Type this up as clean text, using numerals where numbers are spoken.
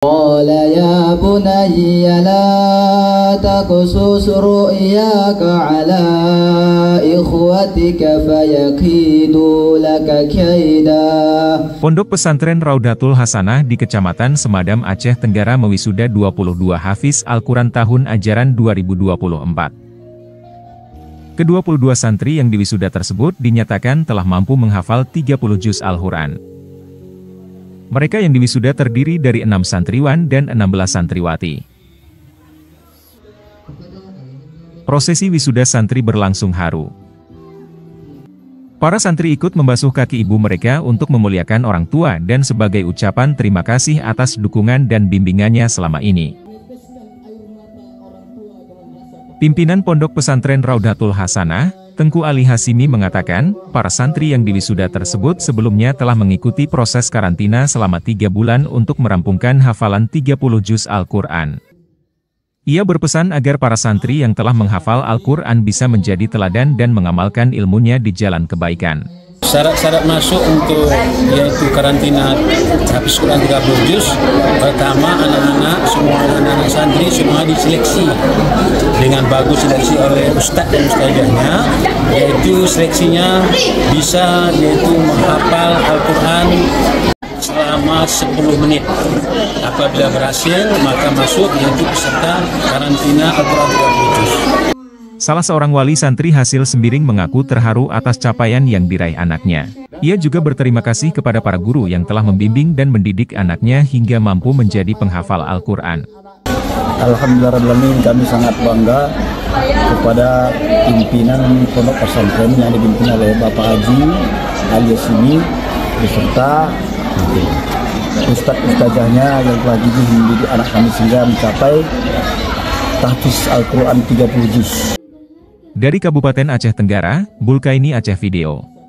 قال يا بني لا تقصص رؤياك على إخوتك فيكيدوا لك كيدا. Pondok Pesantren Raudatul Hasanah di Kecamatan Semadam, Aceh Tenggara mewisuda 22 hafiz Al-Quran tahun ajaran 2024. Ke-22 santri yang diwisuda tersebut dinyatakan telah mampu menghafal 30 juz Al-Quran. Mereka yang diwisuda terdiri dari 6 santriwan dan 16 santriwati. Prosesi wisuda santri berlangsung haru. Para santri ikut membasuh kaki ibu mereka untuk memuliakan orang tua dan sebagai ucapan terima kasih atas dukungan dan bimbingannya selama ini. Pimpinan Pondok Pesantren Raudatul Hasanah, Tengku Ali Hasimi mengatakan, para santri yang diwisuda tersebut sebelumnya telah mengikuti proses karantina selama 3 bulan untuk merampungkan hafalan 30 juz Al-Quran. Ia berpesan agar para santri yang telah menghafal Al-Quran bisa menjadi teladan dan mengamalkan ilmunya di jalan kebaikan. Syarat-syarat masuk untuk yaitu karantina habis Quran 30 juz. Pertama, semua anak-anak santri semua diseleksi dengan bagus, seleksi oleh ustadz dan ustazahnya, yaitu seleksinya bisa yaitu menghafal Al-Quran selama 10 menit. Apabila berhasil, maka masuk yaitu peserta karantina Al-Quran 30 juz. Salah seorang wali santri hasil Sembiring mengaku terharu atas capaian yang diraih anaknya. Ia juga berterima kasih kepada para guru yang telah membimbing dan mendidik anaknya hingga mampu menjadi penghafal Al-Quran. Alhamdulillah, kami sangat bangga kepada pimpinan Pondok Pesantren yang dipimpin oleh Bapak Haji Ali Hasimi beserta ustadz-ustazahnya yang telah gigih mendidik anak kami sehingga mencapai tahfiz Al-Quran 30 juz. Dari Kabupaten Aceh Tenggara, Bulkaini Aceh Video.